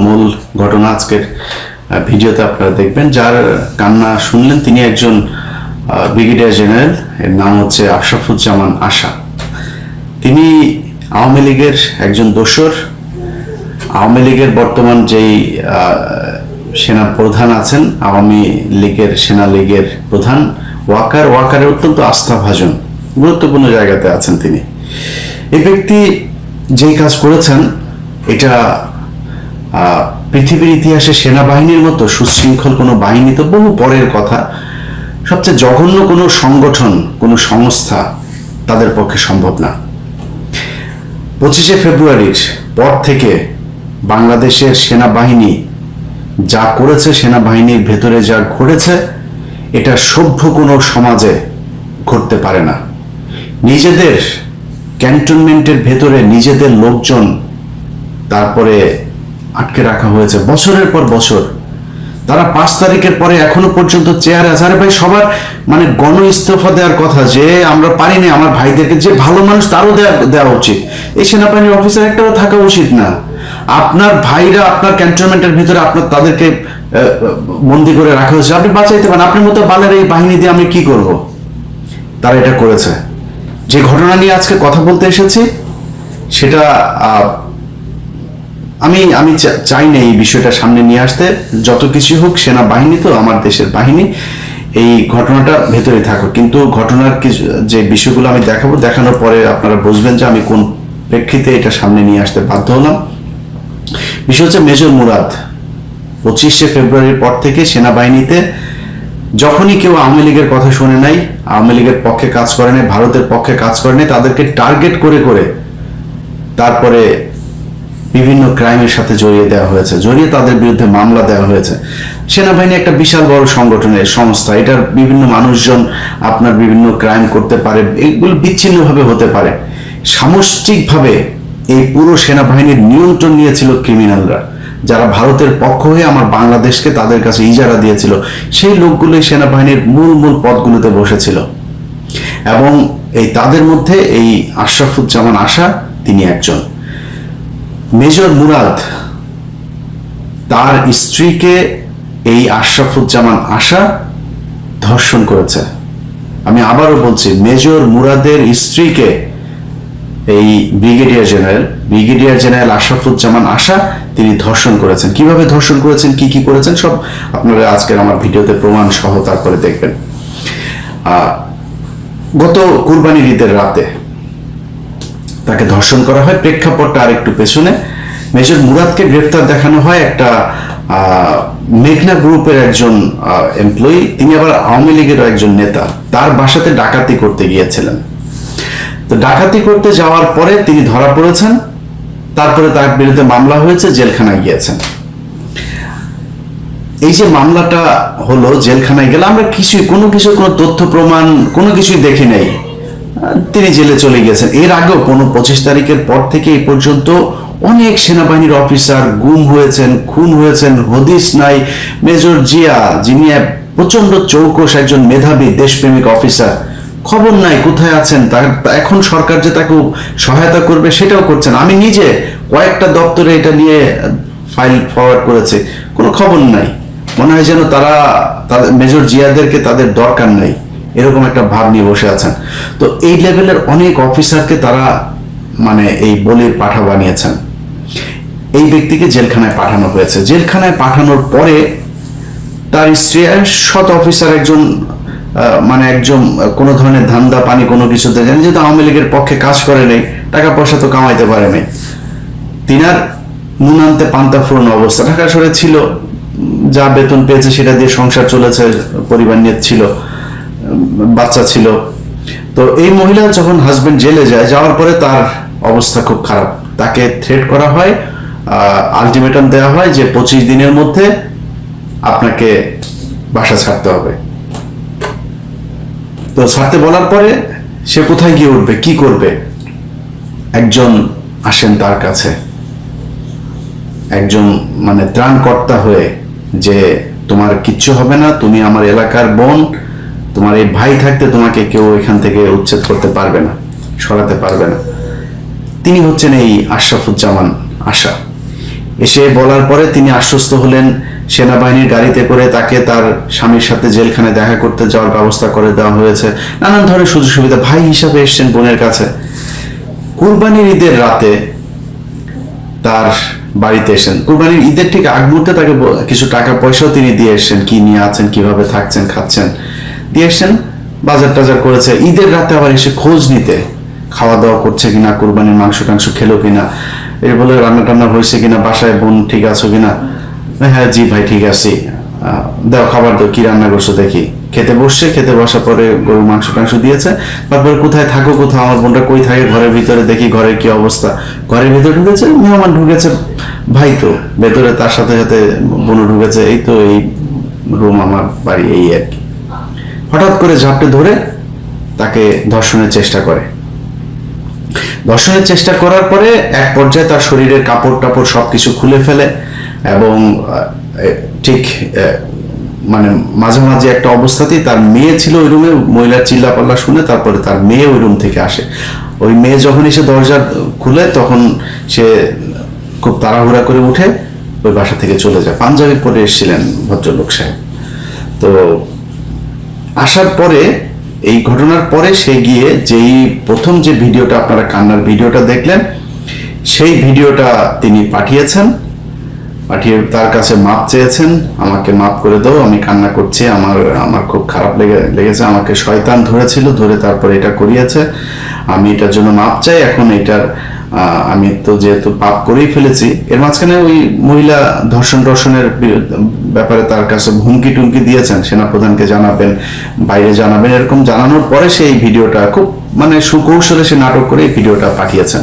মূল ঘটনা আজকের ভিডিওতে আপনারা দেখবেন। যার কান্না শুনলেন তিনি একজন ব্রিগেডিয়ার জেনারেল, এর নাম হচ্ছে আশরাফুজ্জামান আশা। তিনি আওয়ামী লীগের একজন দোসর। আওয়ামী লীগের বর্তমান যেই সেনা প্রধান আছেন, আওয়ামী লীগের সেনা লীগের প্রধান ওয়াকারের অত্যন্ত আস্থাভাজন গুরুত্বপূর্ণ জায়গাতে আছেন তিনি। এই ব্যক্তি যেই কাজ করেছেন এটা পৃথিবীর ইতিহাসে সেনাবাহিনীর মতো সুশৃঙ্খল কোনো বাহিনী তো বহু পরের কথা, সবচেয়ে জঘন্য কোনো সংগঠন, কোনো সংস্থা তাদের পক্ষে সম্ভব না। 25শে ফেব্রুয়ারির পর থেকে বাংলাদেশের সেনাবাহিনী যা করেছে, সেনাবাহিনীর ভেতরে যা ঘটেছে, এটা সভ্য কোনো সমাজে ঘটতে পারে না। নিজেদের ক্যান্টনমেন্টের ভেতরে নিজেদের লোকজন তারপরে আটকে রাখা হয়েছে বছরের পর বছর। তারা 5 তারিখের পরে এখনো পর্যন্ত চেয়ারে আছে। আরে ভাই, সবার মানে গণ ইস্তফা দেওয়ার কথা, যে আমরা পারিনি, আমার ভাইদেরকে, যে ভালো মানুষ তারও দেওয়া উচিত। এই সেনাবাহিনীর অফিসার একটাও থাকা উচিত না। আপনার ভাইরা আপনার ক্যান্টনমেন্টের ভিতরে আপনার তাদেরকে বন্দি করে রাখা হয়েছে, আপনি বাঁচাইতে পারেন। আপনার মতো বালের এই বাহিনী দিয়ে আমি কি করব? তারা এটা করেছে। যে ঘটনা নিয়ে আজকে কথা বলতে এসেছি সেটা আমি চাই না এই বিষয়টা সামনে নিয়ে আসতে। যত কিছু হোক, সেনাবাহিনী তো আমার দেশের বাহিনী, এই ঘটনাটা ভেতরে থাকো। কিন্তু ঘটনার যে বিষয়গুলো আমি দেখানোর পরে আপনারা বুঝবেন যে আমি কোন প্রেক্ষিতে এটা সামনে নিয়ে আসতে বাধ্য হলাম। বিষয় হচ্ছে মেজর মুরাদ 25শে ফেব্রুয়ারির পর থেকে সেনাবাহিনীতে যখনই কেউ আওয়ামী লীগের কথা শুনে নাই, আওয়ামী লীগের পক্ষে কাজ করে নাই, ভারতের পক্ষে কাজ করে নাই, তাদেরকে টার্গেট করে করে তারপরে বিভিন্ন ক্রাইমের সাথে জড়িয়ে দেওয়া হয়েছে, জড়িয়ে তাদের বিরুদ্ধে মামলা দেওয়া হয়েছে। সেনাবাহিনী একটা বিশাল বড় সংগঠনের সংস্থা, এটার বিভিন্ন মানুষজন আপনার বিভিন্ন ক্রাইম করতে পারে, এগুলো বিচ্ছিন্নভাবে হতে পারে। সামষ্টিকভাবে এই পুরো সেনাবাহিনীর নিয়ন্ত্রণ নিয়েছিল ক্রিমিনালরা, যারা ভারতের পক্ষ হয়ে আমার বাংলাদেশকে তাদের কাছে ইজারা দিয়েছিল। সেই লোকগুলোই সেনাবাহিনীর মূল পদগুলোতে বসেছিল এবং এই তাদের মধ্যে এই আশরাফুজ্জামান আশা তিনি একজন। মেজর মুরাদ তার স্ত্রীকে এই আশরাফুজ্জামান আশা ধর্ষণ করেছে। আমি আবারও বলছি, মেজর মুরাদের স্ত্রীকে এই ব্রিগেডিয়ার জেনারেল আশরাফুজ্জামান আশা তিনি ধর্ষণ করেছেন। কিভাবে ধর্ষণ করেছেন, কি করেছেন, সব আপনারা আজকের আমার ভিডিওতে প্রমাণ সহ তারপরে দেখবেন। গত কুরবানির ঈদের রাতে তাকে ধর্ষণ করা হয়। প্রেক্ষাপটটা আরেকটু পেছনে। মেজর মুরাদকে গ্রেফতার দেখানো হয় একটা মেঘনা গ্রুপের একজন এমপ্লয়ি, তিনি আবার আওয়ামী লীগেরও একজন নেতা। তার বাসাতে ডাকাতি করতে গিয়েছিলেন। তো ডাকাতি করতে যাওয়ার পরে তিনি ধরা পড়েছেন, তারপরে তার বিরুদ্ধে মামলা হয়েছে, জেলখানায় গিয়েছেন। এই যে মামলাটা হলো, জেলখানায় গেলে আমরা কোনো তথ্য প্রমাণ কোনো কিছুই দেখি নাই, তিনি জেলে চলে গেছেন। এর আগেও 25 তারিখের পর থেকে এই পর্যন্ত অনেক সেনাবাহিনীর অফিসার গুম হয়েছেন, খুন হয়েছেন, হদিস নাই। মেজর জিয়া, যিনি প্রচন্ড চৌকস একজন মেধাবী দেশপ্রেমিক অফিসার, খবর নাই কোথায় আছেন। এখন সরকার যে তাকে সহায়তা করবে সেটাও করছেন। আমি নিজে কয়েকটা দপ্তরে এটা নিয়ে ফাইল ফরওয়ার্ড করেছে, কোনো খবর নাই। মনে হয় যেন তারা মেজর জিয়াদেরকে তাদের দরকার নাই, এরকম একটা ভাব নিয়ে বসে আছেন। তো এই লেভেলের অনেক অফিসারকে তারা মানে এই বলির পাঠা বানিয়েছেন। এই ব্যক্তিকে জেলখানায় পাঠানো হয়েছে। জেলখানায় পাঠানোর পরে তার স্ত্রী সৎ অফিসার একজন, মানে একজন কোনো ধরনের ধান্দা পানি কোনো কিছুতে জানেন, যেহেতু আওয়ামী লীগের পক্ষে কাজ করে নেই, টাকা পয়সা তো কামাইতে পারে নাই, তিনার নুন আনতে পান্তা ফুরোনো অবস্থা। ঢাকা শহরে ছিল, যা বেতন পেয়েছে সেটা দিয়ে সংসার চলেছে, পরিবার নিয়ে ছিল, বাচ্চা ছিল। তো এই মহিলা যখন হাজবেন্ড জেলে যাওয়ার পরে তার অবস্থা খুব খারাপ। তাকে থ্রেট করা হয়, আলটিমেটাম দেওয়া হয় যে 25 দিনের মধ্যে আপনাকে বাসা ছাড়তে হবে। তো ছাড়তে বলার পরে সে কোথায় গিয়ে উঠবে, কি করবে? একজন আসেন তার কাছে, একজন মানে ত্রাণকর্তা হয়ে, যে তোমার কিচ্ছু হবে না, তুমি আমার এলাকার বোন, তোমার এই ভাই থাকতে তোমাকে কেউ এখান থেকে উচ্ছেদ করতে পারবে না, সরাতে পারবে না। তিনি হচ্ছেন এই আশরাফুজ্জামান আশা। এসে বলার পরে তিনি আশ্বস্ত হলেন, সেনাবাহিনীর গাড়িতে করে তাকে তার স্বামীর সাথে জেলখানায় দেখা করতে যাওয়ার ব্যবস্থা করে দেওয়া হয়েছে, নানান ধরনের সুযোগ সুবিধা। ভাই হিসাবে এসছেন বোনের কাছে। কুরবানির ঈদের রাতে তার বাড়িতে এসেছেন, কুরবানির ঈদের ঠিক আগ মুহূর্তে তাকে কিছু টাকা পয়সাও তিনি দিয়ে এসেছেন, কি নিয়ে আছেন, কিভাবে থাকছেন খাচ্ছেন দিয়ে এসেছেন, বাজার টাজার করেছে। ঈদের রাতে আবার এসে খোঁজ নিতে, খাওয়া দাওয়া করছে কিনা, কুরবানির মাংস টাংস খেলো কিনা, এই বলে রান্না টান্না হয়েছে কিনা, বাসায় বোন ঠিক আছো কিনা, হ্যাঁ জি ভাই ঠিক আছি, দাও খাবার দাও, কি রান্না করছো দেখি। খেতে বসছে, খেতে বসার পরে গরুর মাংস টাংস দিয়েছে। তারপরে কোথায় থাকো, কোথাও আমার বোনটা কই থাকে, ঘরের ভিতরে দেখি ঘরের কি অবস্থা। ঘরের ভিতরে ঢুকেছে, মেহমান ঢুকেছে, ভাই তো ভেতরে, তার সাথে সাথে বোনও ঢুকেছে, এই তো এই রুম আমার বাড়ি, এই আর কি। হঠাৎ করে ঝাপটে ধরে তাকে ধর্ষণের চেষ্টা করে। ধর্ষণের চেষ্টা করার পরে এক পর্যায়ে তার শরীরের কাপড় টাপড় সবকিছু খুলে ফেলে এবং ঠিক মানে মাঝে মাঝে একটা অবস্থাতেই তার মেয়ে ছিল ওই রুমে, মহিলার চিল্লাপাল্লা শুনে তারপরে তার মেয়ে ওই রুম থেকে আসে। ওই মেয়ে যখন এসে দরজা খুলে তখন সে খুব তাড়াহুড়া করে উঠে ওই বাসা থেকে চলে যায়। পাঞ্জাবি পরে এসেছিলেন ভদ্রলোক সাহেব। তো আসার পরে, এই ঘটনার পরে সে গিয়ে যেই প্রথম যে ভিডিওটা আপনারা কান্নার ভিডিওটা দেখলেন, সেই ভিডিওটা তিনি পাঠিয়েছেন, পাঠিয়ে তার কাছে মাপ চেয়েছেন, আমাকে মাপ করে দাও, আমি কান্না করছি, আমার খুব খারাপ লেগেছে, আমাকে শয়তান ধরেছিল, ধরে তারপরে এটা করিয়েছে, আমি এটার জন্য মাপ চাই। এখন এটার আমি তো যেহেতু পাপ করেই ফেলেছি। এর মাঝখানে ওই মহিলা ধর্ষণের ব্যাপারে তার কাছে হুমকি টুমকি দিয়েছেন, সেনাপ্রধানকে জানাবেন, বাইরে জানাবেন, এরকম জানানোর পরে সেই ভিডিওটা খুব মানে সুকৌশলে সে নাটক করে এই ভিডিওটা পাঠিয়েছেন।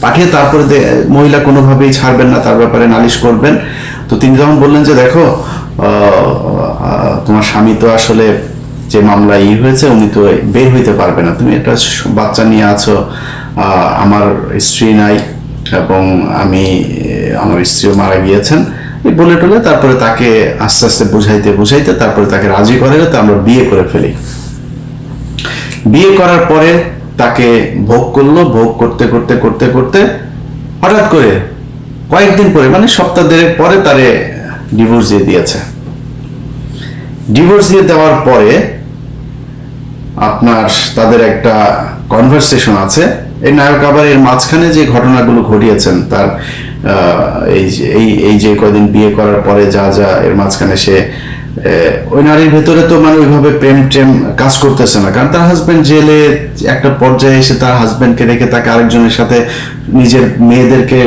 পাঠিয়ে তারপরে মহিলা কোনোভাবেই ছাড়বেন না, তার ব্যাপারে নালিশ করবেন। তো তিনি যখন বললেন যে দেখো তোমার স্বামী তো আসলে যে মামলা হয়েছে উনি তো বের হইতে পারবে না, তুমি একটা বাচ্চা নিয়ে আছো, আমার স্ত্রী নাই এবং আমার স্ত্রীও মারা গিয়েছেন, এই বলে টলে তারপরে তাকে আস্তে আস্তে বুঝাইতে তারপরে তাকে রাজি করে তো আমরা বিয়ে করে ফেলি। বিয়ে করার পরে তাকে ভোগ করলো, ভোগ করতে করতে করতে করতে হঠাৎ করে কয়েকদিন পরে, মানে সপ্তাহ দেড়েক পরে তারে ডিভোর্স দিয়ে দিয়েছে। ডিভোর্স দিয়ে দেওয়ার পরে আপনার তাদের একটা কনভারসেশন আছে। এই নায়ক আবার এর মাঝখানে যে ঘটনাগুলো ঘটিয়েছেন তার এই যে কদিন বিয়ে করার পরে যা যা এর মাঝখানে সে ওই নারীর ভেতরে তো মানে ওইভাবে প্রেম কাজ করতেছে না, কারণ তার হাজবেন্ড জেলে, একটা পর্যায়ে এসে তার হাজবেন্ডকে রেখে তাকে আরেকজনের সাথে নিজের মেয়েদেরকে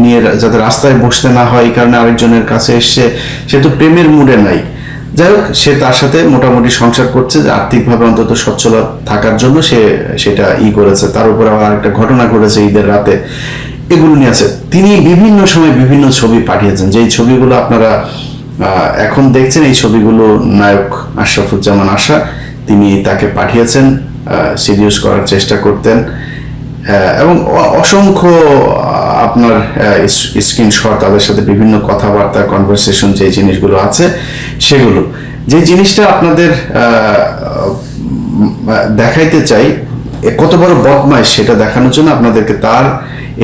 নিয়ে যাতে রাস্তায় বসতে না হয় এই কারণে আরেকজনের কাছে এসছে, সে তো প্রেমের মুডে নাই। যাই হোক, সে তার সাথে মোটামুটি সংসার করছে, যে আর্থিকভাবে অন্তত সচ্ছল থাকার জন্য সে সেটা করেছে। তার উপর আবার একটা ঘটনা ঘটেছে ঈদের রাতে, এগুলো নিয়ে আছে। তিনি বিভিন্ন সময় বিভিন্ন ছবি পাঠিয়েছেন, যেই ছবিগুলো আপনারা এখন দেখছেন, এই ছবিগুলো নায়ক আশরাফুজ্জামান আশা তিনি তাকে পাঠিয়েছেন, সিডিউস করার চেষ্টা করতেন এবং অসংখ্য আপনার স্ক্রিনশট, তাদের সাথে বিভিন্ন কথাবার্তা, কনভারসেশন, যে জিনিসগুলো আছে সেগুলো, যে জিনিসটা আপনাদের দেখাইতে চাই কত বড় বদমাইশ সেটা দেখানোর জন্য আপনাদেরকে তার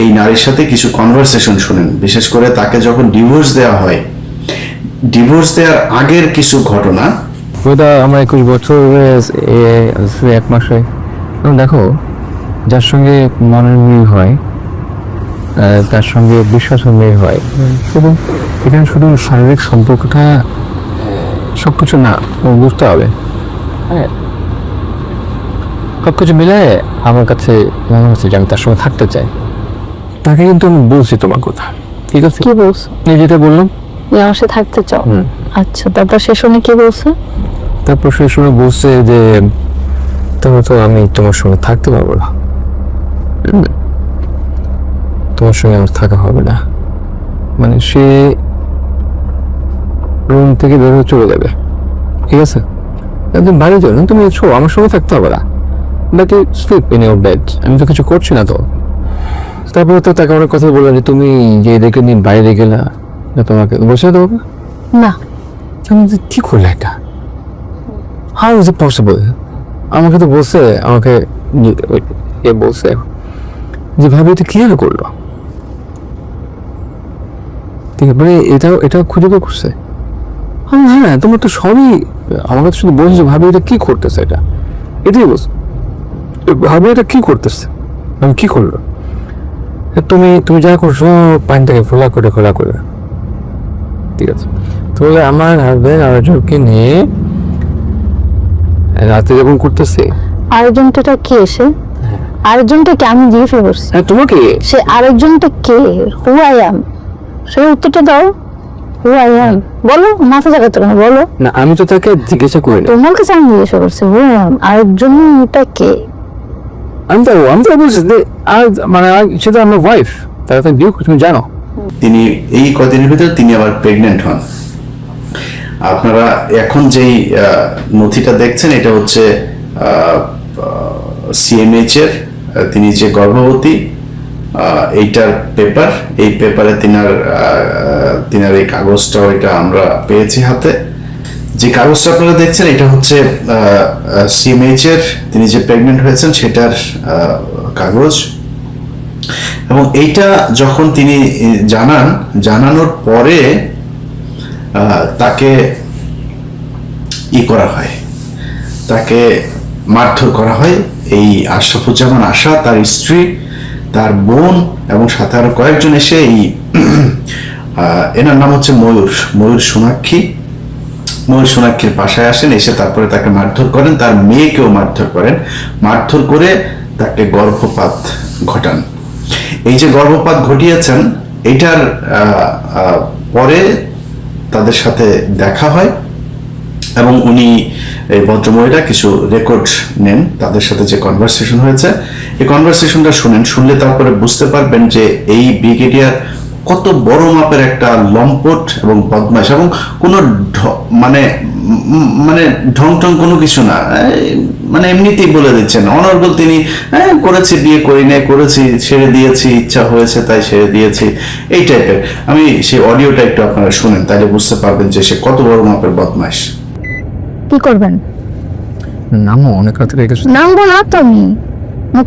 এই নারীর সাথে কিছু কনভারসেশন শুনেন। বিশেষ করে তাকে যখন ডিভোর্স দেওয়া হয়, ডিভোর্স দেওয়ার আগের কিছু ঘটনা। আমার 21 বছর 1 মাস হয়। দেখো, যার সঙ্গে মনের মিল হয় তার সঙ্গে বিশ্বাসের মিল হয়, এবং এখানে শুধু শারীরিক সম্পর্কটা সবকিছু না, বুঝতে হবে। হ্যাঁ, সবকিছু মিলে আমার কাছে মনে হচ্ছে যে আমি তার সঙ্গে থাকতে চাই। তাকে কিন্তু আমি বলছি তোমার কথা, ঠিক আছে? কি বলছো? এই যেটা বললাম, আমার সাথে থাকতে চাও? আচ্ছা, তারপর সে শুনে কি বলছে? তারপর সে শুনে বলছে যে তবে তো আমি তোমার সঙ্গে থাকতে পারবো না, তোমার সঙ্গে আমার থাকা হবে না। মানে সে রুম থেকে বের হয়ে চলে যাবে, ঠিক আছে? একদম বাইরে যাও না, তুমি ছো, আমার সঙ্গে থাকতে হবে না, নাকি স্লিপ ইন ইউর বেড, আমি তো কিছু করছি না তো। তারপরে তো তাকে অনেক কথা বললাম যে তুমি যে দেখে নিয়ে বাইরে গেলা, তোমাকে বসে দেবো না। তুমি কি করলে এটা? How is it possible? আমাকে তো বলছে, আমাকে বলছে যে ভাবি এটা কিভাবে করলো? ঠিক আছে, মানে এটাও খুঁজে বের করছে? হ্যাঁ, তোমার তো সবই আমার কাছে শুধু বলছে, ভাবি এটা কি করতেছে, এটাই বলছে, ভাবি এটা কি করতেছে, আমি কি করলো? তুমি যা করছো পানিটাকে খোলা করে, ঠিক আছে? তাহলে আমার হাজবেন্ড আরেকজনকে নিয়ে রাতে যখন করতেছে, আরেকজনটা কে এসে আরেকজনটা কে আমি জিজ্ঞেস করছি হ্যাঁ তোমাকে, সে আরেকজনটা কে, হু আই অ্যাম, সেই উত্তরটা দাও। হু আই অ্যাম বলো, মাথা জায়গাতে কেন বলো? না আমি তো তাকে জিজ্ঞাসা করি না, তোমার কাছে আমি জিজ্ঞাসা করছি হু আই অ্যাম, আরেকজনটা কে? আমি তো বলছি যে মানে সেটা আমার ওয়াইফ, তারা তো বিয়ে করছে, তুমি জানো। তিনি এই কদিনের ভিতরে তিনি আবার প্রেগনেন্ট হন। আপনারা এখন যেই নথিটা দেখছেন এটা হচ্ছে সিএমএইচ এর তিনি যে গর্ভবতী এইটার পেপার, এই পেপারে তিনার এই কাগজটাও এটা আমরা পেয়েছি হাতে। যে কাগজটা আপনারা দেখছেন এটা হচ্ছে সিএমএইচ এর তিনি যে প্রেগনেন্ট হয়েছেন সেটার কাগজ। এবং এইটা যখন তিনি জানানোর পরে তাকে করা হয়, তাকে মারধর করা হয়। এই আশরাফুজ্জামান আশা, তার স্ত্রী, তার বোন এবং সাথে আরো কয়েকজন এসে এনার নাম হচ্ছে ময়ূর সোনাক্ষীর বাসায় আসেন, এসে তারপরে তাকে মারধর করেন, তার মেয়েকেও মারধর করেন, মারধর করে তাকে গর্ভপাত ঘটান। এই যে গর্ভপাত ঘটিয়েছেন এটার পরে তাদের সাথে দেখা হয় এবং উনি এই ভদ্রমহিলা কিছু রেকর্ড নেন, তাদের সাথে যে কনভারসেশন হয়েছে এই কনভারসেশনটা শুনলে তারপরে বুঝতে পারবেন যে এই ব্রিগেডিয়ার কত বড় মাপের একটা লম্পট এবং বদমাশ, এবং কোনো মানে ঢং কোনো কিছু না, মানে এমনিতেই বলে দিচ্ছেন অনর্গল তিনি করেছি, বিয়ে করি নাই, করেছি, ছেড়ে দিয়েছি, ইচ্ছা হয়েছে তাই ছেড়ে দিয়েছি, এই টাইপের। আমি সেই অডিওটা একটু আপনারা শুনেন, তাহলে বুঝতে পারবেন যে সে কত বড় মাপের বদমাশ। কি করবেন? নামও অনেক রাতে রেখেছে, নামবো না তো, আমি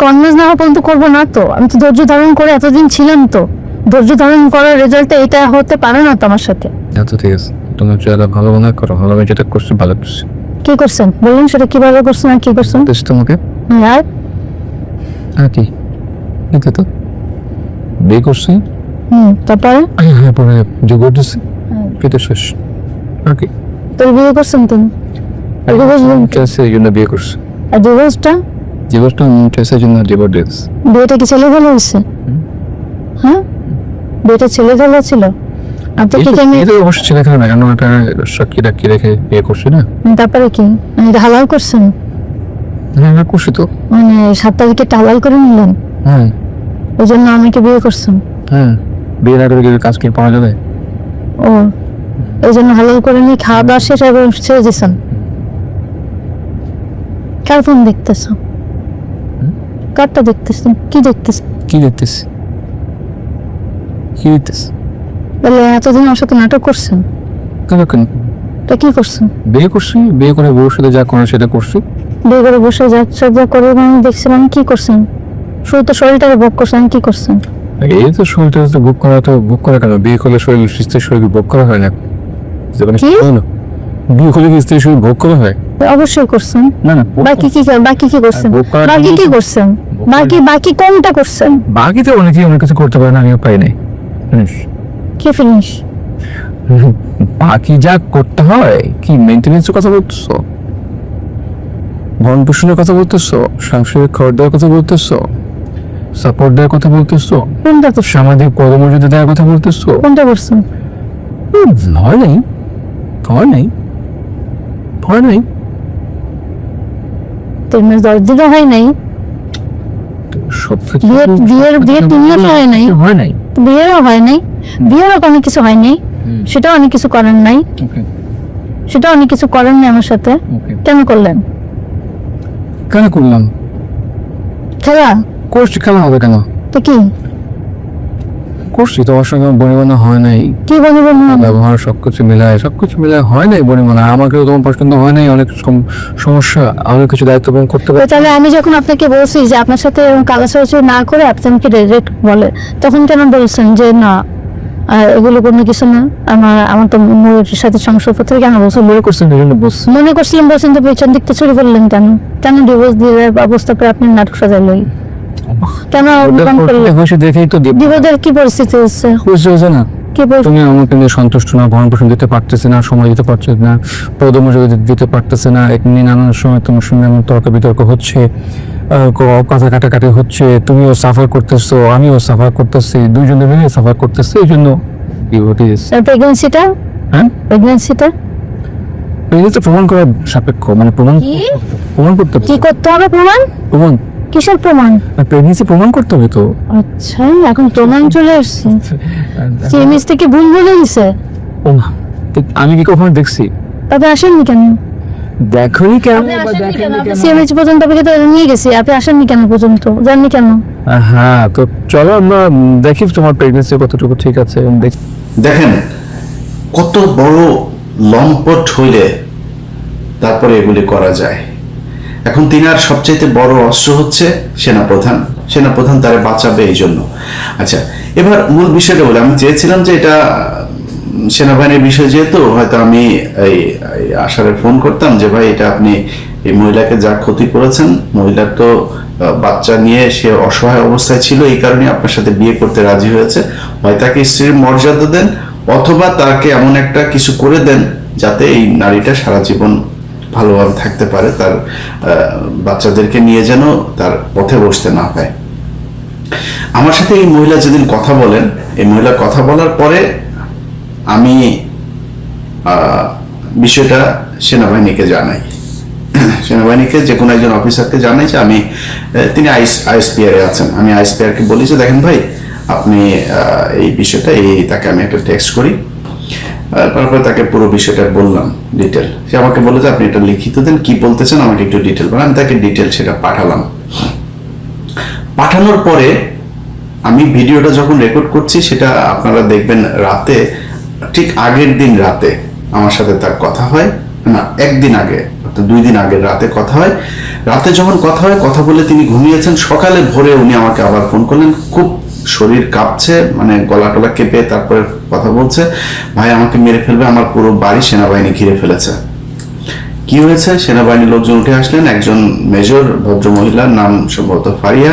কনভিন্স না হওয়া পর্যন্ত করবো না তো। আমি তো ধৈর্য ধারণ করে এতদিন ছিলাম, তো ধৈর্য ধারণ করার রেজাল্টে এটা হতে পারে না তো আমার সাথে। আচ্ছা ঠিক আছে, তুমি যেটা ভালো মনে করো, ভালো যেটা করছো ভালো করছো। কি করছেন বলুন, সেটা কিভাবে করছেন আর কি করছেন? তোমাকে আর কি এটা তো বিয়ে করছি, তারপরে হ্যাঁ পরে যে করতেছি এটা শেষ আর কি। তোর বিয়ে করছেন তুমি? এই জন্য বিয়ে করছি। আর ডিভোর্সটা টেসের জন্য ডিভোর্স দিয়েছি। বিয়েটা কি ছেলে ভালো হয়েছে? হ্যাঁ, বিয়েটা ছেলে ভালো ছিল। আপনি কি কেন এটা অবশ্য ছেলে খেলে না, কারণ এটা সাক্ষী টাক্ষী রেখে বিয়ে করছি না। তারপরে কি এটা হালাল করছেন? হ্যাঁ করছি তো, মানে 7 তারিখে হালাল করে নিলেন, হ্যাঁ ওই জন্য আমাকে বিয়ে করছেন? হ্যাঁ, বিয়ে না করে গেলে কাজ কি পাওয়া যাবে? ও, এই জন্য হালাল করে নিয়ে খাওয়া দাওয়া শেষ এবং ছেড়ে দিয়েছেন। কার ফোন দেখতেছ? কারটা দেখতেছেন? কি দেখতেছেন? কি দেখতেছি? বলে এতদিন আমার সাথে নাটক করছেন? কেন তা কি করছেন? বিয়ে করছি, বিয়ে করে বউর সাথে যা করে সেটা করছি। বিয়ে করে বসে যাচ্ছে যা করে আমি দেখছিলাম, কি করছেন? শুধু তো শরীরটাকে ভোগ করছেন, কি করছেন? এই তো শরীরটা তো ভোগ করা কেন? বিয়ে করলে স্ত্রীর শরীর ভোগ করা হয় না? বিয়ে করলে কি স্ত্রীর শরীর ভোগ করা হয়? অবশ্যই করছেন। না বাকি কি করছেন? বাকি কি করছেন? বাকি কোনটা করছেন? বাকিতে অনেকে অনেক কিছু করতে পারে না, আমিও পাই নাই। কি ফিনিশ? বাকি যা করতে হয়, কি মেইনটেনেন্সের কথা বলতেছো, ভরণ পোষণের কথা বলতেছো, সাংসারিক খাবার দেওয়ার কথা বলতেছো, সাপোর্ট দেওয়ার কথা বলতেছো, কোনটা তো সামাজিক পদমর্যাদা দেওয়ার কথা বলতেছো? কোনটা করছেন? হয় নাই 3 মাস 10 দিনও হয় নাই। সব বিয়ের 3 মাস হয় নাই। বিয়েরও হয় নাই, বিয়েরও অনেক কিছু হয় নাই, সেটাও অনেক কিছু করেন নাই, আমার সাথে। কেন করলেন? কেন করলাম? খেলা করছি, খেলা হবে কেন? তো কি করছি? তোমার সঙ্গে বনিবনা হয় নাই, কি বলবো? ব্যবহার সবকিছু মিলায় হয় নাই বনিবনা। আমাকেও তোমার পছন্দ হয় নাই, অনেক সমস্যা, অনেক কিছু দায়িত্ব পালন করতে পারে। তাহলে আমি যখন আপনাকে বলছি যে আপনার সাথে কালাচারি না করে আপনি আমাকে ডাইরেক্ট বলে, তখন কেন বলছেন যে না আর এগুলো কোনো কিছু না। আমার তো মোর সাথে সমস্যা থেকে কেন বলছো? মনে করছেন এই জন্য বলছি। মনে করছিলাম বলছেন তো পেছন দিকতে চুরি করলেন কেন? কেন ডিভোর্স দিয়ে অবস্থা করে আপনি নাটক সাজালেন কেন? বসে দেখেই তো ডিভোর্সের কি পরিস্থিতি হচ্ছে? বুঝতে হচ্ছে না, কি তুমি আমাকে নিয়ে সন্তুষ্ট না, ভরণ পোষণ দিতে পারতেছে না, সময় দিতে পারছে না, পদমর্যাদা দিতে পারতেছে না, এমনি নানান সময় তোমার সঙ্গে আমার তর্ক বিতর্ক হচ্ছে, কথা কাটাকাটি হচ্ছে, তুমিও সাফার করতেছো, আমিও সাফার করতেছি, দুইজনে মিলে সাফার করতেছি, এই জন্য প্রেগন্যান্সিটা? হ্যাঁ, প্রেগন্যান্সিটা এই তো প্রমাণ করা সাপেক্ষ, মানে প্রমাণ করতে হবে। কি করতে হবে? প্রমাণ কিসের প্রমাণ? প্রেগনেন্সি প্রমাণ করতে হবে তো। আচ্ছা, এখন প্রমাণ চলে আসছে। সিএমএস থেকে ভুল বলে দিছে। ও মা, আমি কি কখনো দেখছি? তবে আসেননি কেন? দেখোনি কেন? সিএমএস পর্যন্ত আপনাকে তো নিয়ে গেছি, আপনি আসেননি কেন পর্যন্ত? জাননি কেন? হ্যাঁ, তো চলো আমরা দেখি তোমার প্রেগনেন্সি কতটুকু ঠিক আছে। দেখেন কত বড় লম্পট হইলে তারপরে এগুলি করা যায়। এখন তিনার সবচাইতে বড় অস্ত্র হচ্ছে সেনাপ্রধান তারে বাঁচাবে এই জন্য। আচ্ছা, এবার মূল বিষয়টা বলে আমি চেয়েছিলাম যে এটা সেনাবাহিনীর বিষয়, যেহেতু হয়তো আমি এই আশারে ফোন করতাম যে ভাই এটা আপনি এই মহিলাকে যা ক্ষতি করেছেন, মহিলার তো বাচ্চা নিয়ে সে অসহায় অবস্থায় ছিল, এই কারণে আপনার সাথে বিয়ে করতে রাজি হয়েছে, হয় তাকে স্ত্রীর মর্যাদা দেন অথবা তাকে এমন একটা কিছু করে দেন যাতে এই নারীটা সারা জীবন ভালোভাবে থাকতে পারে, তার বাচ্চাদেরকে নিয়ে যেন তার পথে বসতে না পায়। আমার সাথে এই মহিলা যেদিন কথা বলেন, এই মহিলা কথা বলার পরে আমি বিষয়টা সেনাবাহিনীকে জানাই, সেনাবাহিনীকে যে কোনো একজন অফিসারকে জানাই যে আমি, তিনি আইএসপিআর আছেন, আমি আইএসপিআরকে বলি যে দেখেন ভাই আপনি এই বিষয়টা তাকে আমি একটা টেক্সট করি, তারপরে তাকে পুরো বিষয়টা বললাম ডিটেল। সে আমাকে বলে যে আপনি এটা লিখিত দেন, কি বলতেছেন আমাকে একটু ডিটেল বলেন। আমি তাকে ডিটেল সেটা পাঠালাম। পাঠানোর পরে আমি ভিডিওটা যখন রেকর্ড করছি সেটা আপনারা দেখবেন রাতে, ঠিক আগের দিন রাতে আমার সাথে তার কথা হয়, না একদিন আগে, 2 দিন আগের রাতে কথা হয়। রাতে যখন কথা হয়, কথা বলে তিনি ঘুমিয়েছেন, সকালে ভোরে উনি আমাকে আবার ফোন করলেন, খুব শরীর কাঁপছে, মানে গলা টলা কেঁপে তারপরে কথা বলছে, ভাই আমাকে মেরে ফেলবে, আমার পুরো বাড়ি সেনাবাহিনী ঘিরে ফেলেছে। কি হয়েছে? সেনাবাহিনীর লোকজন উঠে আসলেন, একজন মেজর ভদ্র মহিলার নাম সম্ভবত ফারিয়া,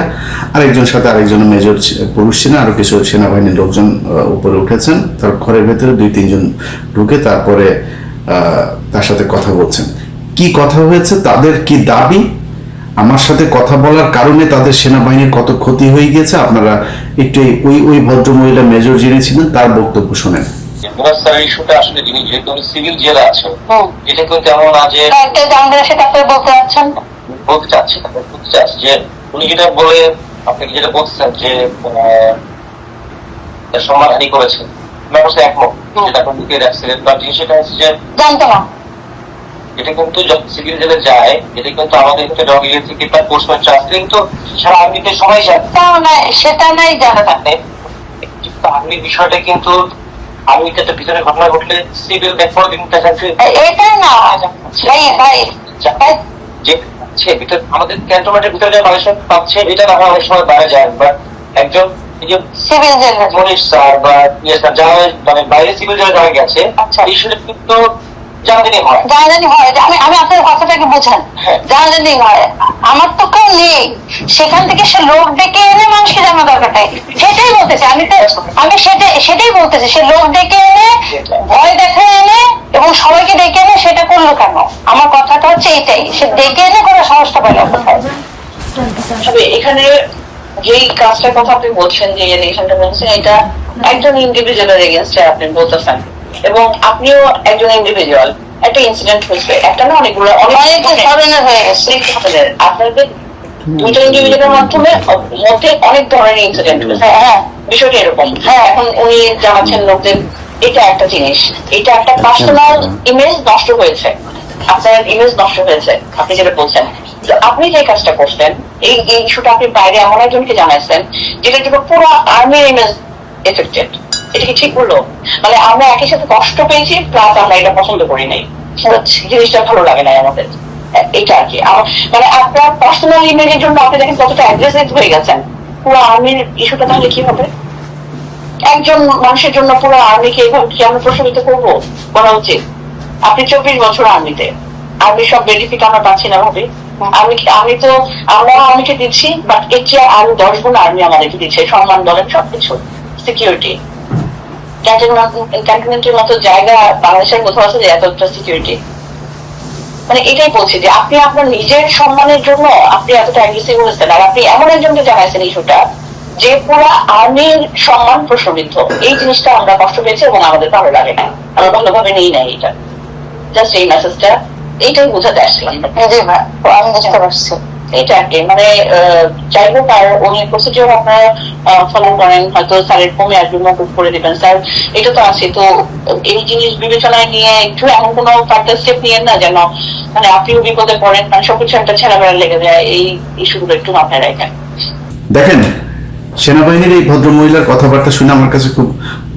আরেকজন সাথে আরেকজন মেজর পুরুষ ছিলেন, আরো কিছু সেনাবাহিনীর লোকজন উপরে উঠেছেন, তার ঘরের ভেতরে 2-3 জন ঢুকে তারপরে তার সাথে কথা বলছেন। কি কথা হয়েছে, তাদের কি দাবি, আমার সাথে কথা বলার কারণে তাদের সেনাবাহিনীর কত ক্ষতি হয়ে গেছে, আপনারা একটু ওই ভদ্র মহিলা মেজর যিনি ছিলেন তার বক্তব্য শোনেন। ইস্যুটা আসলে যিনি যেহেতু সিভিল জেলে আছে, এটা কিন্তু এমন না যে বলতে চাচ্ছি যে উনি যেটা বলে আপনাকে যেটা বলছেন যে সম্মানহানি করেছেন, একমত, যেটা এখন ঢুকে রাখছিলেন, বা সেটা হচ্ছে যে জানতো না, এটা কিন্তু যখন সিভিল জেলে যায়, এটা কিন্তু আমাদের থেকে তার পোস্টম্যান আছে, কিন্তু সারা আর্মিতে সবাই জানে, সেটা নাই জানা থাকে। কিন্তু আর্মির বিষয়টা কিন্তু আর্মিতে একটা ভিতরে ঘটনা ঘটলে সিভিল ব্যাকফর দিন এটা না যে আমাদের ক্যান্টনমেন্টের ভিতরে মানুষ পাচ্ছে, এটা না হয় অনেক সময় বাইরে যায়, বাট একজন সিভিল জেল মনিশ স্যার বা যারা মানে বাইরে সিভিল জেলে যারা গেছে, ইস্যুটা কিন্তু জানাজানি হয়। আমি আপনার কথাটাকে বোঝান, জানাজানি হয়। আমার তো কেউ নেই, সেখান থেকে সে লোক ডেকে এনে মানুষকে জানা দরকার নাই, সেটাই বলতেছে। আমি সেটাই বলতেছি, সে লোক ডেকে এনে ভয় দেখা এনে এবং সবাইকে ডেকে এনে সেটা করলো কেন? আমার কথাটা হচ্ছে এইটাই, সে ডেকে এনে করার সাহসটা পেল কোথায়? তবে এখানে যেই কাজটার কথা আপনি বলছেন, যে এলিগেশনটা বলছেন, এটা একজন ইন্ডিভিজুয়ালের এগেইনস্টে আপনি বলতেছেন, এবং আপনিও একজন ইন্ডিভিজুয়াল। একটা ইনসিডেন্ট হয়েছে, একটা না অনেকগুলো, অনেক ধরনের হয়ে গেছে আপনাদের দুটো ইন্ডিভিজুয়ালের মধ্যে অনেক ধরনের ইনসিডেন্ট হয়েছে। হ্যাঁ, বিষয়টা এরকম। হ্যাঁ, এখন উনি জানাচ্ছেন লোকদের, এটা একটা জিনিস, এটা একটা পার্সোনাল ইমেজ নষ্ট হয়েছে, আপনার ইমেজ নষ্ট হয়েছে, আপনি যেটা বলছেন। আপনি যে কাজটা করছেন, এই ইস্যুটা আপনি বাইরে এমন একজনকে জানাইছেন যেটা কিন্তু পুরো আর্মির ইমেজ এফেক্টেড। এটা কি ঠিক বললো? মানে আমরা একই সাথে কষ্ট পেয়েছি, প্লাস আমরা এটা পছন্দ করি নাই, জিনিসটা ভালো লাগে নাই আমাদের, এটা আর কি। মানে আপনার পার্সোনাল ইমেজের জন্য আপনি দেখেন কতটা অ্যাগ্রেসিভ হয়ে গেছেন, পুরো আর্মির ইস্যুটা তাহলে কি হবে? একজন মানুষের জন্য পুরো আর্মিকে এইভাবে কি আমরা প্রশমিত করবো? বলা উচিত আপনি 24 বছর আর্মিতে, আর্মি সব বেনিফিট আমরা পাচ্ছি না ভাবে। আমি তো আমরা আর্মিকে দিচ্ছি, বাট এর চেয়ে আরো 10 গুণ আর্মি আমাদেরকে দিচ্ছে, সম্মান বলেন সবকিছু, সিকিউরিটি। ক্যান্টনমেন্টের মতো জায়গা বাংলাদেশের কোথাও আছে যে এতটা সিকিউরিটি? মানে এটাই বলছি যে আপনি আপনার নিজের সম্মানের জন্য আপনি এতটা অ্যাগ্রেসিভ হয়েছেন, আর আপনি এমন একজনকে জানাইছেন ইস্যুটা যে পুরো আর্মির সম্মান প্রশ্নবিদ্ধ। এই জিনিসটা আমরা কষ্ট পেয়েছি এবং আমাদের ভালো লাগে না, আমরা ভালোভাবে নেই না। এটা জাস্ট এই মেসেজটা, এইটাই বোঝাতে আসছিলাম। আমি বুঝতে পারছি এটা আর কি। মানে যাই হোক, আর উনি প্রসিডিওর আপনারা ফলো করেন, হয়তো স্যারের কমে আসবে, মকুব করে দিবেন স্যার, এটা তো আছে। তো এই জিনিস বিবেচনায় নিয়ে একটু এমন কোনো ফার্দার স্টেপ নিয়েন না যেন মানে আপনিও বিপদে পড়েন, মানে সবকিছু একটা ছেঁড়াবেড়া লেগে যায়। এই ইস্যুগুলো একটু মাথায় রাখেন। দেখেন, সেনাবাহিনীর এই ভদ্র মহিলার কথাবার্তা শুনে আমার কাছে খুব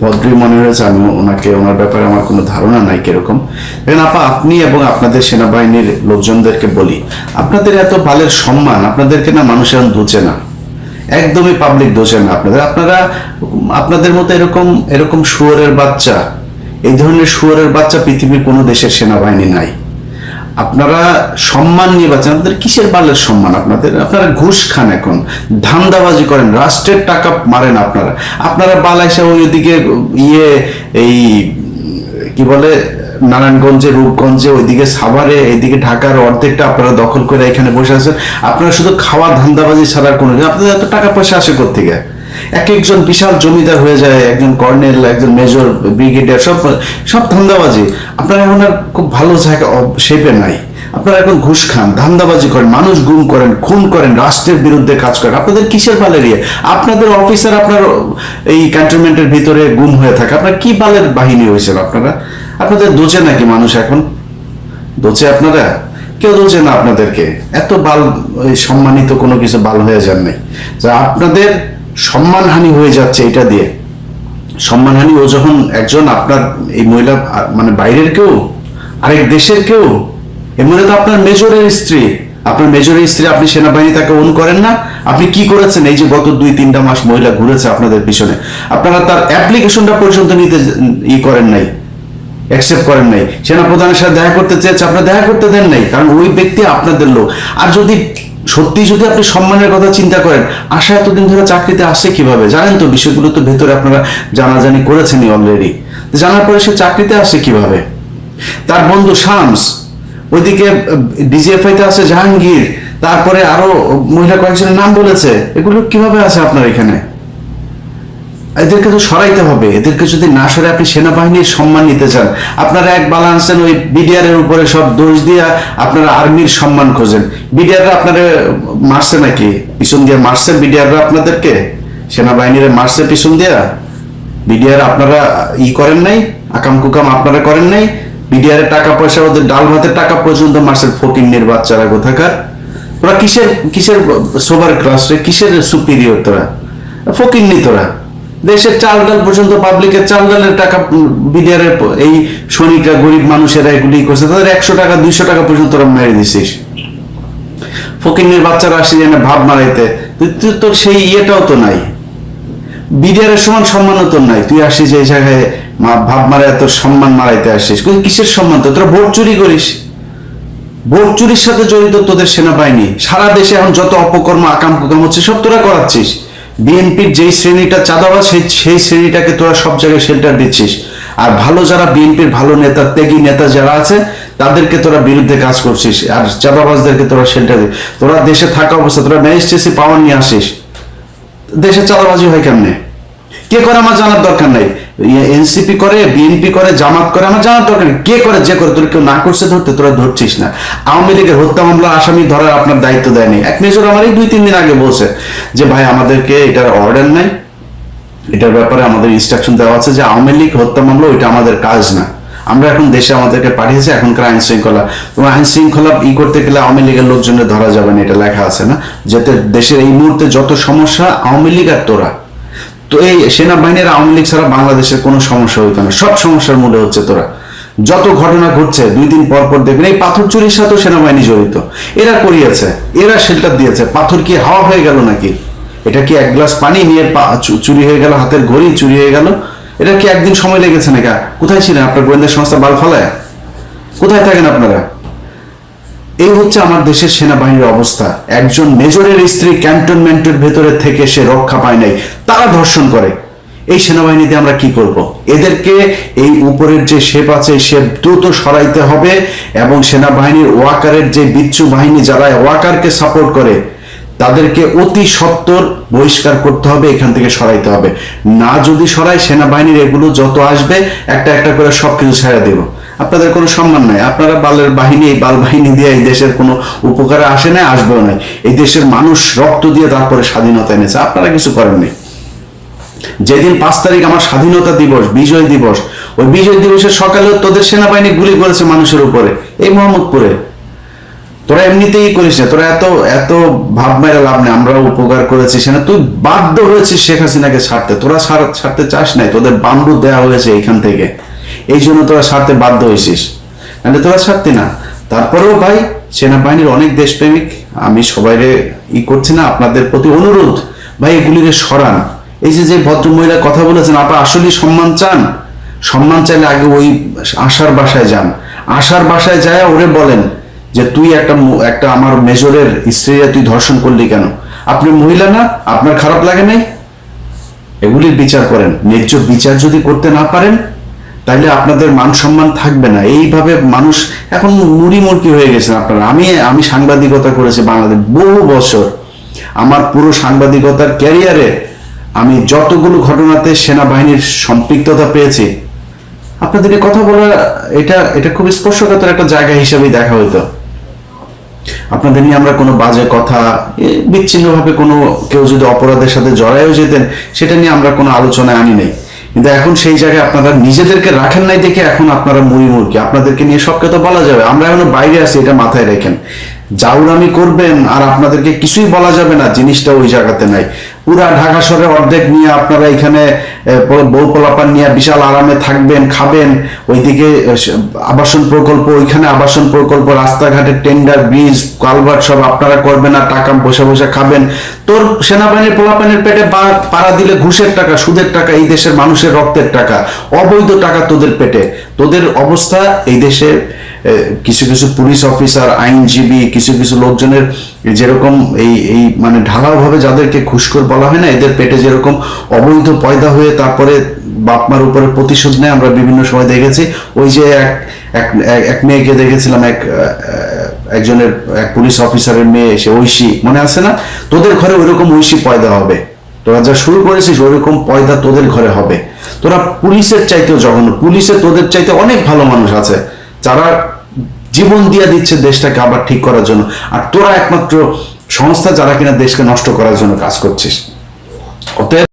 ভদ্রই মনে হয়েছে। আমি ওনার ব্যাপারে আমার কোনো ধারণা নাই কিরকম। দেখেন আপা, আপনি এবং আপনাদের সেনাবাহিনীর লোকজনদেরকে বলি, আপনাদের এত বালের সম্মান, আপনাদেরকে না মানুষ এখন দোচে না, একদমই পাবলিক দোচে না আপনাদের মতো এরকম শুয়োরের বাচ্চা, এই ধরনের শুয়োরের বাচ্চা পৃথিবীর কোনো দেশের সেনাবাহিনী নাই। আপনারা সম্মান নিয়ে বাঁচেন, আপনাদের কিসের বালের সম্মান? আপনারা ঘুষ খান, এখন ধান্দাবাজি করেন, রাষ্ট্রের টাকা মারেন। আপনারা বালাইসা ওইদিকে এই কি বলে নারায়ণগঞ্জে, রূপগঞ্জে, ওইদিকে সাভারে, এইদিকে ঢাকার অর্ধেকটা আপনারা দখল করে এখানে বসে আছেন। আপনারা শুধু খাওয়া ধান্দাবাজি ছাড়া কোনো, আপনাদের এত টাকা পয়সা আসে কোত্থেকে? এক একজন বিশাল জমিদার হয়ে যায়, একজন কর্নেল, একজন মেজর, ব্রিগেডিয়ার, সব ধান্দাবাজি। আপনারা এখন আর খুব ভালো জায়গা শেপে নাই। আপনারা এখন ঘুষ খান, ধান্দাবাজি করেন, মানুষ গুম করেন, খুন করেন, রাষ্ট্রের বিরুদ্ধে কাজ করেন। আপনাদের কিসের বালের ইয়ে? আপনাদের অফিসার আপনার এই ক্যান্টনমেন্টের ভিতরে গুম হয়ে থাকে। আপনার কি বালের বাহিনী হয়েছিল? আপনাদের দোচে নাকি মানুষ এখন? দোচে আপনারা? কেউ দোচে না আপনাদেরকে। এত বাল সম্মানিত কোনো কিছু বাল হয়ে যান নাই, যা আপনাদের সম্মানহানি হয়ে যাচ্ছে এটা দিয়ে। সম্মানহানি ও যখন একজন আপনার এই মহিলা, মানে বাইরের কেউ, আরেক দেশের কেউ, এই মহিলা তো আপনার মেজরের স্ত্রী, আপনি সেনাবাহিনী তাকে ওন করেন না? আপনি কি করেছেন? এই যে গত 2-3টা মাস মহিলা ঘুরেছে আপনাদের পিছনে, আপনারা তার অ্যাপ্লিকেশনটা পর্যন্ত নিতে করেন নাই, অ্যাকসেপ্ট করেন নাই। সেনাপ্রধানের সাথে দেখা করতে চেয়েছে, আপনারা দেখা করতে দেন নাই, কারণ ওই ব্যক্তি আপনাদের লোক। আর যদি আপনি সম্মানের কথা চিন্তা করেন, আশা এতদিন ধরে চাকরিতে আসছে কিভাবে? জানেন তো, বিষয়গুলো তো ভেতরে আপনারা জানাজানি করেছেনই অলরেডি। জানার পরে সে চাকরিতে আসছে কিভাবে? তার বন্ধু শামস, ওইদিকে ডিজিএফআই তে আছে জাহাঙ্গীর, তারপরে আরো মহিলা কয়েকজনের নাম বলেছে। এগুলো কিভাবে আছে আপনার এখানে? এদেরকে তো সরাইতে হবে। এদেরকে যদি না সরে আপনি সেনাবাহিনীর সম্মান নিতে চান, আপনারা এক বালা আনছেন ওই বিডিআর এর উপরে সব দোষ দিয়া আপনারা আর্মির সম্মান খোঁজেন। বিডিআররা আপনারা মারছে নাকি? পিছন দিয়ে মারছে বিডিআররা আপনাদেরকে? সেনাবাহিনীর মারছে পিছন দিয়া? বিডিআর আপনারা করেন নাই, আকাম কুকাম আপনারা করেন নাই? বিডিআর এর টাকা পয়সা, ওদের ডাল ভাতের টাকা পর্যন্ত মারছে ফকিন্নির বাচ্চারা কোথাকার। তোরা কিসের সোভার ক্লাস রে? কিসের সুপিরিয়র তোরা? ফকিন্নি তোরা। দেশের চাল ডাল পর্যন্ত, পাবলিকের চাল ডালের টাকা বিডিআর এই সৈনিকরা, গরিব মানুষেরা এগুলি করছে, তাদের 100 টাকা 200 টাকা পর্যন্ত তোরা মেরে দিছিস। ফকিন্নির বাচ্চারা আসি যেন ভাব মারাইতে, তোর সেই ইয়েটাও তো নাই, বিডিআর এর সমান সম্মানও তোর নাই। তুই আসিস এই জায়গায় ভাব মারায় তোর সম্মান মারাইতে আসিস। কিসের সম্মান? তোরা ভোট চুরি করিস, ভোট চুরির সাথে জড়িত তোদের সেনাবাহিনী। সারা দেশে এখন যত অপকর্ম আকাম কুকাম হচ্ছে সব তোরা করাচ্ছিস। বিএনপির যেই শ্রেণীটা চাঁদাবাজ, সেই শ্রেণীটাকে তোরা সব জায়গায় শেল্টার দিচ্ছিস। আর ভালো যারা বিএনপির ভালো নেতা, ত্যাগী নেতা যারা আছে, তাদেরকে তোরা বিরুদ্ধে কাজ করছিস, আর চাঁদাবাজদেরকে তোরা শেল্টার দিস। তোরা দেশে থাকা অবস্থা তোরা ম্যাজিস্ট্রেসি পাওয়ার নিয়ে আসিস। দেশে চাঁদাবাজি হয় কেমনে? কে করে আমার জানার দরকার নাই। এনসিপি করে, বিএনপি করে, জামাত করে, আমার জানার দরকার নেই। কে করে, যে করে, তোর কেউ না করছে ধরতে তোরা ধরছিস না। আওয়ামী লীগের হত্যা মামলা আসামি ধরার আপনার দায়িত্ব দেয়নি। এক মেজর আমার এই 2-3 দিন আগে বলছে যে ভাই আমাদেরকে এটার অর্ডার নাই, এটার ব্যাপারে আমাদের ইনস্ট্রাকশন দেওয়া আছে যে আওয়ামী লীগ হত্যা মামলা ওইটা আমাদের কাজ না। আমরা এখন দেশে আমাদেরকে পাঠিয়েছে এখনকার আইন শৃঙ্খলা, তোমার আইন শৃঙ্খলা করতে গেলে আওয়ামী লীগের লোকজনের ধরা যাবে না, এটা লেখা আছে না? যাতে দেশের এই মুহূর্তে যত সমস্যা আওয়ামী লীগ আর তোরা, তো এই সেনাবাহিনীর আওয়ামী লীগ ছাড়া বাংলাদেশের কোনো সমস্যা হইতো না। সব সমস্যার মূলে হচ্ছে তোরা। যত ঘটনা ঘটছে 2 দিন পর পর দেখবেন এই পাথর চুরির সাথেও সেনাবাহিনী জড়িত। এরা করিয়েছে, এরা শেল্টার দিয়েছে। পাথর কি হাওয়া হয়ে গেল নাকি? এটা কি এক গ্লাস পানি নিয়ে চুরি হয়ে গেল, হাতের ঘড়ি চুরি হয়ে গেল? এটা কি একদিন সময় লেগেছে নাকি? কোথায় ছিলেন আপনার গোয়েন্দা সংস্থা বাল ফলায়? কোথায় থাকেন আপনারা? এই হচ্ছে আমার দেশের সেনাবাহিনীর অবস্থা। একজন মেজরের স্ত্রী ক্যান্টনমেন্টের ভেতরে থেকে সে রক্ষা পায় নাই, তারা ধর্ষণ করে। এই সেনাবাহিনীতে আমরা কি করব? এদেরকে এই উপরের যে শেপ আছে সে দ্রুত সরাইতে হবে, এবং সেনাবাহিনীর ওয়াকারের যে বিচ্ছু বাহিনী যারা ওয়াকারকে সাপোর্ট করে তাদেরকে অতি সত্বর বহিষ্কার করতে হবে, এখান থেকে সরাইতে হবে। না যদি সরাই, সেনাবাহিনীর এগুলো যত আসবে একটা একটা করে সবকিছু ছেড়ে দেব। আপনাদের কোনো সম্মান নাই, আপনারা বালের বাহিনী, এই বাল বাহিনী দিয়ে এই দেশের কোনো উপকারে আসে না, আসবেও নাই। এই দেশের মানুষ রক্ত দিয়ে তারপরে স্বাধীনতা এনেছে, আপনারা কিছু করেননি। যেদিন 5 তারিখ আমার স্বাধীনতা দিবস, বিজয় দিবস, ওই বিজয় দিবসের সকালেও তোদের সেনাবাহিনী গুলি করেছে মানুষের উপরে, এই মোহাম্মদপুরে। তোরা এমনিতেই করিস না, তোরা এত এত ভাব মেরে লাভ নেই, আমরা উপকার করেছি সেনা। তুই বাধ্য হয়েছিস শেখ হাসিনাকে ছাড়তে, তোরা ছাড়তে চাস নাই, তোদের বাম্বু দেওয়া হয়েছে এখান থেকে, এই জন্য তোরা ছাড়তে বাধ্য হয়েছিস, মানে তোরা ছাড়তি না। তারপরেও ভাই, সেনাবাহিনীর অনেক দেশপ্রেমিক, আমি সবাইরে করছি না, আপনাদের প্রতি অনুরোধ ভাই, এগুলিরে সরান। এই যে ভদ্র মহিলা কথা বলেছেন, আপা আসলেই সম্মান চান? সম্মান চাইলে আগে ওই আশার বাসায় যান, আশার বাসায় যায় ওরে বলেন যে তুই একটা আমার মেজরের স্ত্রীরা তুই ধর্ষণ করলি কেন? আপনি মহিলা না? আপনার খারাপ লাগে নাই? এগুলির বিচার করেন। ন্যায্য বিচার যদি করতে না পারেন, তাইলে আপনাদের মান সম্মান থাকবে না। এইভাবে মানুষ এখন মুড়ি মুড়কি হয়ে গেছেন আপনারা। আমি সাংবাদিকতা করেছি বাংলাদেশ বহু বছর। আমার পুরো সাংবাদিকতার ক্যারিয়ারে আমি যতগুলো ঘটনাতে সেনাবাহিনীর সম্পৃক্ততা পেয়েছি, আপনাদেরকে কথা বলা এটা খুব স্পর্শকাতর একটা জায়গা হিসেবেই দেখা হইতো। আপনাদের নিয়ে আমরা কোনো বাজে কথা, বিচ্ছিন্নভাবে কোনো কেউ যদি অপরাধের সাথে জড়ায়ও যেতেন, সেটা নিয়ে আমরা কোনো আলোচনায় আনি নাই। কিন্তু এখন সেই জায়গায় আপনারা নিজেদেরকে রাখেন নাই দেখে এখন আপনারা মুড়ি মুড়কি। আপনাদেরকে নিয়ে সব কথা বলা যাবে, আমরা এখনো বাইরে আছি, এটা মাথায় রাখেন। জাউরামি করবেন আর আপনাদেরকে কিছুই বলা যাবে না, জিনিসটা ওই জায়গাতে নাই। পুরা ঢাকা শহরে অর্ধেক নিয়ে আপনারা এখানে বউ পোলাপান নিয়ে বিশাল আরামে থাকবেন, খাবেন। ওইদিকে আবাসন প্রকল্প, ওইখানে আবাসন প্রকল্প, রাস্তাঘাটের টেন্ডার, ব্রিজ, কালভার্ট সব আপনারা করবেন আর টাকা বসে বসে খাবেন। তোর সেনাবাহিনীর পোলাপানের পেটে পাড়া দিলে ঘুষের টাকা, সুদের টাকা, এই দেশের মানুষের রক্তের টাকা, অবৈধ টাকা তোদের পেটে। তোদের অবস্থা এই দেশে কিছু কিছু পুলিশ অফিসার, আইনজীবী, কিছু কিছু লোকজনের যেরকম এই মানে ঢালাওভাবে যাদেরকে ঘুষখোর বলা হয় না, এদের পেটে যেরকম অবৈধ পয়দা হয়ে তারপরে বাপমার উপরে প্রতিশোধ নেয়, আমরা বিভিন্ন সময় দেখেছি। ওই যে এক মেয়েকে দেখেছিলাম, একজনের এক পুলিশ অফিসারের মেয়ে, সে ঐশী, মনে আছে না? তোদের ঘরে ওইরকম ঐশী পয়দা হবে। তোরা যা শুরু করেছিস ওইরকম পয়দা তোদের ঘরে হবে। তোরা পুলিশের চাইতেও জঘন্য, পুলিশে তোদের চাইতে অনেক ভালো মানুষ আছে যারা জীবন দিয়ে দিচ্ছে দেশটাকে আবার ঠিক করার জন্য, আর তোরা একমাত্র সংস্থা যারা কিনা দেশকে নষ্ট করার জন্য কাজ করছিস। অতএব